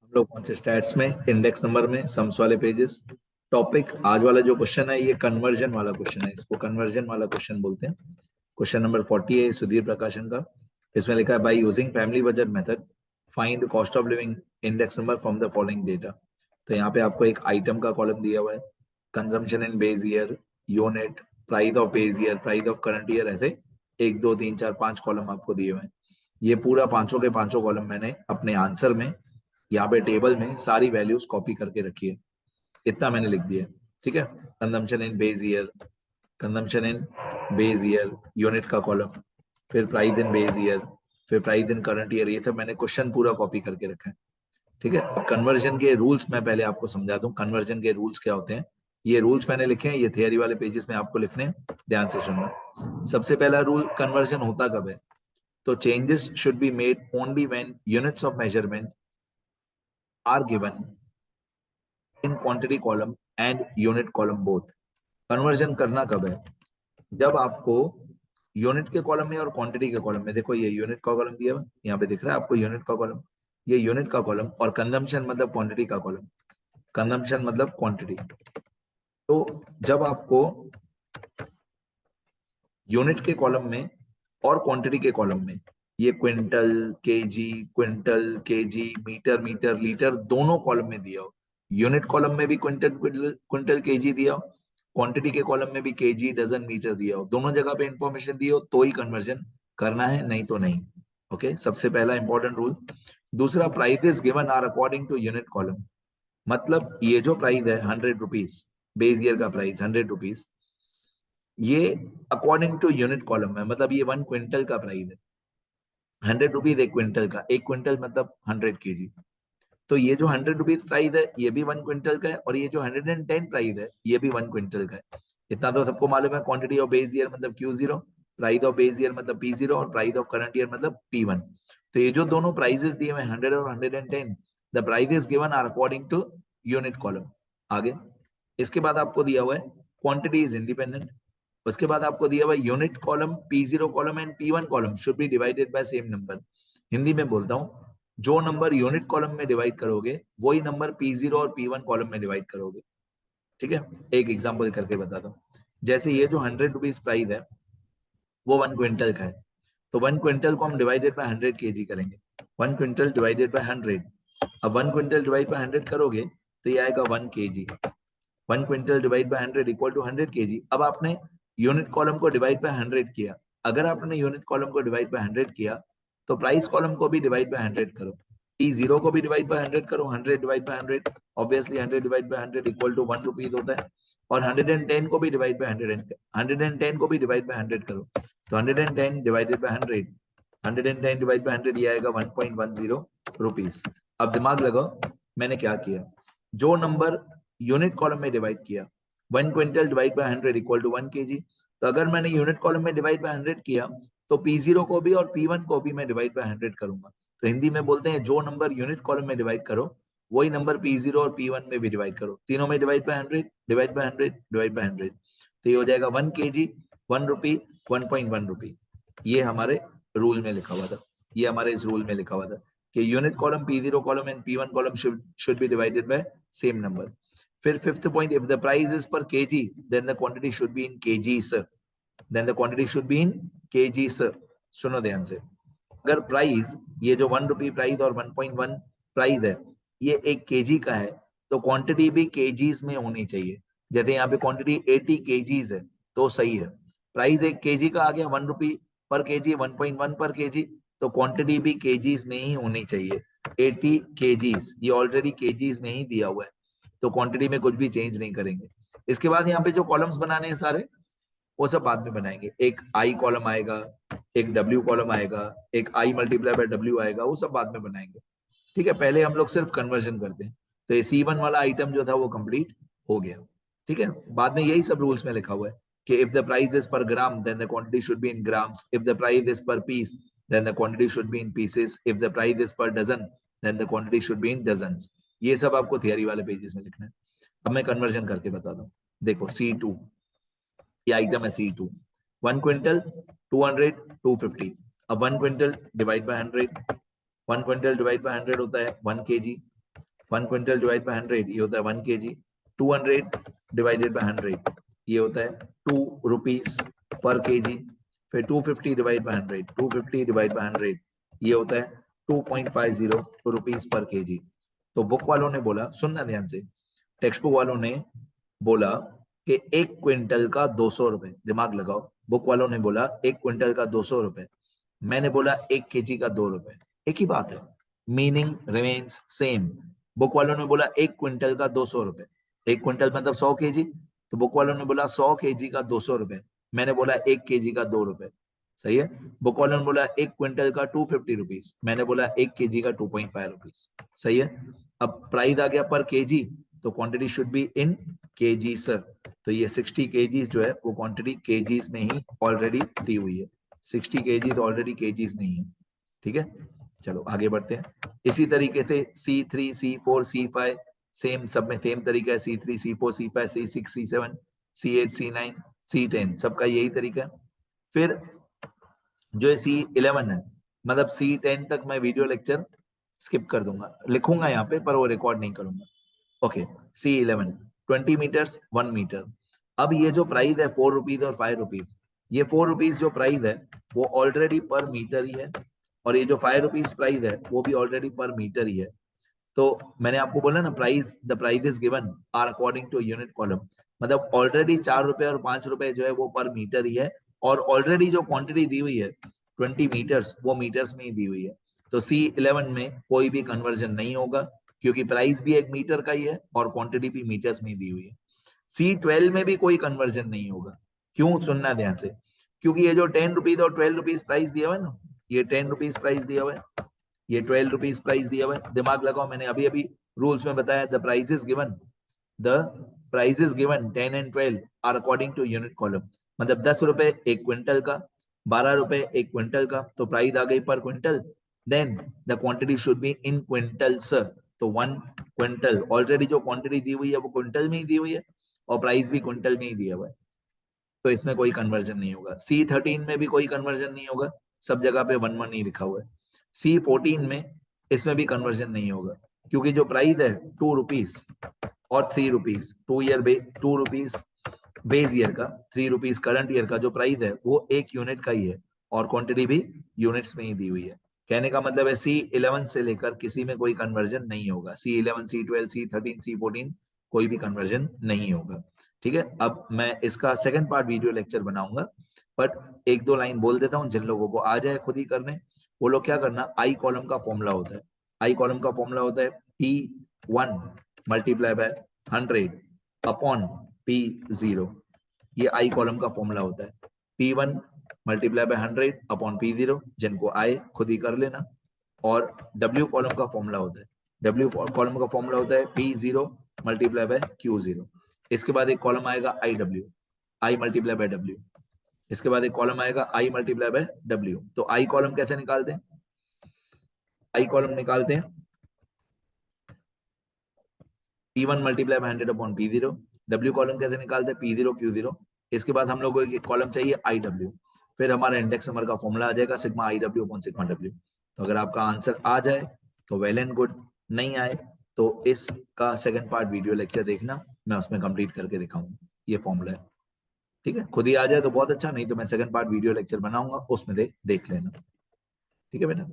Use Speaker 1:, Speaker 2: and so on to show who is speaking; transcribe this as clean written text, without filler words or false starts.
Speaker 1: हम लोग पहुंचे स्टैट्स में, इंडेक्स नंबर में, सम्स वाले पेजेस। टॉपिक आज वाला जो क्वेश्चन है ये कन्वर्जन वाला क्वेश्चन है, इसको कन्वर्जन वाला क्वेश्चन बोलते हैं। क्वेश्चन नंबर 40 है सुधीर प्रकाशन का। इसमें लिखा है by using family budget method find cost of living index number from the following data. तो यहाँ पे आपको एक आइटम का कॉलम दिया हुआ है, consumption in base year, unit, price of base year, price of current year, ऐसे 1 2 3 4 5 कॉलम आपको दिए हुए हैं। ये पूरा पांचों के पांचों कॉलम मैंने अपने आंसर में यहाँ पे टेबल में सारी वैल्यूज कॉपी करके रखी है। इतना मैंने लिख दिया है, ठीक है। Consumption in base year, consumption in base year, unit का कॉलम, फिर प्राइस इन बेस ईयर, फिर प्राइस इन करंट ईयर, ये सब मैंने क्वेश्चन पूरा कॉपी करके रखा है, ठीक है। अब कन्वर्जन के रूल्स मैं पहले आपको समझा दूं, कन्वर्जन के रूल्स क्या होते हैं। ये रूल्स मैंने लिखे हैं, ये थियरी वाले पेजेस में आपको लिखने हैं, ध्यान से सुनना। सबसे पहला रूल, कन्वर्जन होता कब है? तो changes should be made only when units of measurement are given in quantity column and unit column both. Conversion करना कब है? जब आपको यूनिट के कॉलम में और क्वांटिटी के कॉलम में, देखो ये यूनिट का कॉलम दिया हुआ है, यहाँ पे दिख रहा है आपको यूनिट का कॉलम, ये यूनिट का कॉलम, और कंजम्पशन मतलब क्वांटिटी का कॉलम, कंजम्पशन मतलब क्वांटिटी। तो जब आपको यूनिट के कॉलम में और क्वांटिटी के कॉलम में ये quintal KG metre metre litre दोनों कॉलम में दिया हो, यूनिट कॉलम में भी क्विंटल क्विंटल केजी दिया हो, क्वांटिटी के कॉलम में भी केजी डजन मीटर दिया हो, दोनों जगह पे इंफॉर्मेशन दी हो तो ही कन्वर्जन करना है, नहीं तो नहीं। ओके, सबसे पहला इंपॉर्टेंट रूल। दूसरा, price given are according to unit column. मतलब ये जो प्राइस है 100 रुपीज, बेस ईयर का प्राइस 100 रुपीज, ये अकॉर्डिंग टू यूनिट कॉलम है, मतलब ये 1 क्विंटल का प्राइस है। 100 रुपीज 1 क्विंटल का, 1 क्विंटल मतलब 100 केजी। तो ये जो 100 रुपीज प्राइस है ये भी 1 क्विंटल का है, और ये जो 110 प्राइस है ये भी 1 क्विंटल का है। इतना तो सबको मालूम है, क्वांटिटी ऑफ बेस ईयर मतलब Q0, price of base year मतलब P0, और प्राइस ऑफ करंट ईयर मतलब P1। तो ये जो दोनों प्राइजेस दिए हुए 100 और 110, the prices given are according to unit column. आगे इसके बाद आपको दिया हुआ है क्वांटिटी इज इंडिपेंडेंट। उसके बाद आपको दिया हुआ unit column, P0 column and P1 column should be divided by same number. Hindi में बोलता हूँ, जो नंबर यूनिट कॉलम में डिवाइड करोगे वही नंबर P0 और P1 कॉलम में डिवाइड करोगे, ठीक है। एक एग्जांपल करके बताता हूँ। जैसे ये जो 100 रुपीज प्राइस है वो 1 क्विंटल का है, तो 1 क्विंटल को हम डिवाइडेड बाय 100 केजी करेंगे। 1 क्विंटल डिवाइडेड बाय 100, अब 1 क्विंटल डिवाइड बाय 100 करोगे तो ये आएगा 1 KG. 1 quintal divide by 100 equal to 100 KG. अब आपने यूनिट कॉलम को डिवाइड बाय 100 किया। अगर आपने यूनिट कॉलम को डिवाइड बाय 100 किया तो प्राइस कॉलम को भी डिवाइड बाय 100 करो, T0 को भी डिवाइड बाय 100 करो, 100 divide by 100, obviously 100 divide by 100 equal to 1 rupees होता है। और 110 को भी डिवाइड बाय 100, 110 को भी डिवाइड बाय 100 करो, तो 110 डिवाइडेड बाय 100, 110 डिवाइड बाय 100 ये आएगा 1.10 रुपीज। अब दिमाग लगाओ, मैंने क्या किया, जो नंबर यूनिट कॉलम में डिवाइड किया, 1 quintal divide by 100 equal to 1 KG, तो अगर मैंने यूनिट कॉलम में डिवाइड बाय 100 किया तो P0 को भी और P1 को भी मैं डिवाइड बाय 100 करूंगा। तो हिंदी में बोलते हैं जो नंबर यूनिट कॉलम में डिवाइड करो वही नंबर P0 और P1 में भी डिवाइड करो, तीनों में divide by 100, divide by 100, divide by 100। तो ये हो जाएगा 1 केजी, 1 रुपी, 1.1 रुपी। ये हमारे रूल में लिखा हुआ था, ये हमारे इस रूल में लिखा हुआ था कि unit column, P0 column and P1 column should be divided by same number. फिर fifth point, if the price is per KG then the quantity should be in KGs, then the quantity should be in KGs. सुनो ध्यान से, अगर price, ये जो 1 रुपी price और 1.1 price है, ये 1 केजी का है, तो क्वांटिटी भी केजीज में होनी चाहिए। जैसे यहाँ पे क्वांटिटी 80 केजीज है तो सही है। प्राइस 1 केजी का आ गया, 1 रुपी पर केजी, 1.1 पर केजी, तो क्वांटिटी भी केजीज में ही होनी चाहिए। 80 केजीज, ये ऑलरेडी केजीज में ही दिया हुआ है, तो क्वांटिटी में कुछ भी चेंज नहीं करेंगे। इसके बाद यहाँ पे जो कॉलम्स बनाने हैं सारे, वो सब बाद में बनाएंगे। एक आई कॉलम आएगा, एक डब्ल्यू कॉलम आएगा, एक आई मल्टीप्लाई बाय डब्ल्यू आएगा, वो सब बाद में बनाएंगे, ठीक है। पहले हम लोग सिर्फ कन्वर्जन करते हैं। तो ये C1 वाला आइटम जो था वो कंप्लीट हो गया, ठीक है। बाद में यही सब रूल्स में लिखा हुआ है कि if the price is per gram then the quantity should be in grams, if the price is per piece then the quantity should be in pieces, if the price is per dozen then the quantity should be in dozens. ये सब आपको theory वाले pages में लिखना है। अब मैं conversion करके बताता हूँ। देखो C2, ये आइटम है C2, 1 क्विंटल 200 250। अब 1 quintal divide by 100, 1 quintal divide by 100 होता है 1 केजी, 1 क्विंटल डिवाइड बाय 100 ये होता है 1 kg, 200 डिवाइडेड बाय 100 ये होता है 2 रुपीस पर केजी, फिर 250 डिवाइड बाय 100, 250 डिवाइड बाय 100 ये होता है 2.50 रुपीस पर केजी। तो बुक वालों ने बोला, सुनना ध्यान से, टेक्स्ट बुक वालों ने बोला कि 1 क्विंटल का 200 रुपए, दिमाग लगाओ, बुक वालों ने बोला 1 क्विंटल का 200 रुपए, मैंने बोला 1 केजी का 2 रुपए, एक ही बात है, मीनिंग रिमेन्स सेम। बुक वालों ने बोला 1 क्विंटल का 200 रुपए, 1 क्विंटल मतलब 100 केजी, तो बुक वालों ने बोला 100 केजी का 200 रुपए, मैंने बोला 1 केजी का 2 रुपए, सही है। बुक वालों ने बोला 1 क्विंटल का 250 रुपीज, मैंने बोला 1 केजी का 2.5 रुपीज, सही है। अब प्राइस आ गया पर केजी, तो quantity should be in KG sir, तो ये 60 केजीज जो है वो क्वांटिटी केजीज में ही ऑलरेडी दी हुई है, 60 केजीज ऑलरेडी केजीज में ही है, ठीक है। चलो आगे बढ़ते हैं। इसी तरीके से C3, C4, C5 सेम, सब में सेम तरीका है, C3, C4, C5, C6, C7, C8, C9, C10 सबका यही तरीका है। फिर जो C11 है, मतलब C10 तक मैं वीडियो लेक्चर स्किप कर दूंगा, लिखूंगा यहाँ पे पर वो रिकॉर्ड नहीं करूंगा। Okay, C11 20 metres 1 metre. अब ये जो प्राइस है 4 रुपीज और 5 रुपीज, ये 4 रुपीज जो प्राइस है वो ऑलरेडी पर मीटर ही है, और ये जो 5 रुपीज प्राइस है वो भी ऑलरेडी पर मीटर ही है। तो मैंने आपको बोला ना, price, the price is given are according to unit column, मतलब ऑलरेडी 4 रुपए और 5 रुपए जो है वो पर मीटर ही है, और ऑलरेडी जो क्वांटिटी दी हुई है 20 मीटर्स वो मीटर्स में ही दी हुई है। तो C11 में कोई भी कन्वर्जन नहीं होगा, क्योंकि प्राइस भी 1 मीटर का ही है और क्वांटिटी भी मीटर्स में ही दी हुई है। C12 में भी कोई कन्वर्जन नहीं होगा, क्यों, सुनना ध्यान से, क्योंकि ये जो 10 रुपीज और 12 रुपीज प्राइस दिया हुआ है ना, ये 10 रुपीज प्राइस दिया हुआ है, ये 12 रुपीज प्राइस दिया हुआ है, दिमाग लगाओ, मैंने अभी अभी रूल्स में बताया, the price is given, the price is given 10 and 12 are according to unit column, मतलब 10 रुपए 1 क्विंटल का, 12 रुपए 1 क्विंटल का, तो प्राइस आ गई पर quintal, then the quantity should be in quintals, तो 1 क्विंटल, ऑलरेडी जो क्वांटिटी दी हुई है वो क्विंटल में ही दी हुई है और प्राइस भी क्विंटल में ही दिया हुआ है, तो इसमें कोई कन्वर्जन नहीं होगा। C13 में भी कोई कन्वर्जन नहीं होगा, सब जगह पे 1 1 ही लिखा हुआ है। C14 में इसमें भी कन्वर्जन नहीं होगा, क्योंकि जो प्राइस है 2 रुपीज और 3 रुपीज, 2 रुपीज बेस ईयर का, 3 रुपीज करंट ईयर का जो प्राइस है वो 1 यूनिट का ही है, और क्वांटिटी भी यूनिट्स में ही दी हुई है। कहने का मतलब है C11 से लेकर किसी में कोई कन्वर्जन नहीं होगा, C11, C12, C13, C14 कोई भी कन्वर्जन नहीं होगा, ठीक है। अब मैं इसका सेकंड पार्ट वीडियो लेक्चर बनाऊंगा, बट 1 2 लाइन बोल देता हूं, जिन लोगों को आ जाए खुद ही करने, वो लोग क्या करना, आई कॉलम का फॉर्मूला होता है, आई कॉलम का फॉर्मूला होता है P1 multiply by 100 upon P0, ये आई कॉलम का फॉर्मूला होता है, P1 multiply by 100 upon P0, जिनको आए खुद ही कर लेना। और W कॉलम का फॉर्मूला होता है, W कॉलम का फॉर्मूला होता है P0 मल्टीप्लाई बाय Q0। इसके बाद एक कॉलम आएगा IW, I multiply by W। इसके बाद एक कॉलम आएगा I मल्टीप्लाई बाय W। तो I कॉलम कैसे निकालते हैं, I कॉलम निकालते हैं P1 multiply by 100 upon P0। W column कैसे निकालते हैं, P0 Q0। इसके बाद हम लोगों को एक कॉलम चाहिए IW, फिर हमारा इंडेक्स नंबर का फॉर्मूला आ जाएगा sigma IW upon sigma W। तो अगर आपका आंसर आ जाए तो वेल एंड गुड, नहीं आए तो इसका सेकंड पार्ट वीडियो लेक्चर देखना, मैं उसमें कंप्लीट करके दिखाऊंगा, ये फॉर्मूला है, ठीक है। खुद ही आ जाए तो बहुत अच्छा, नहीं तो मैं सेकंड पार्ट वीडियो लेक्चर बनाऊंगा, उसमें देख लेना, ठीक है बेटा।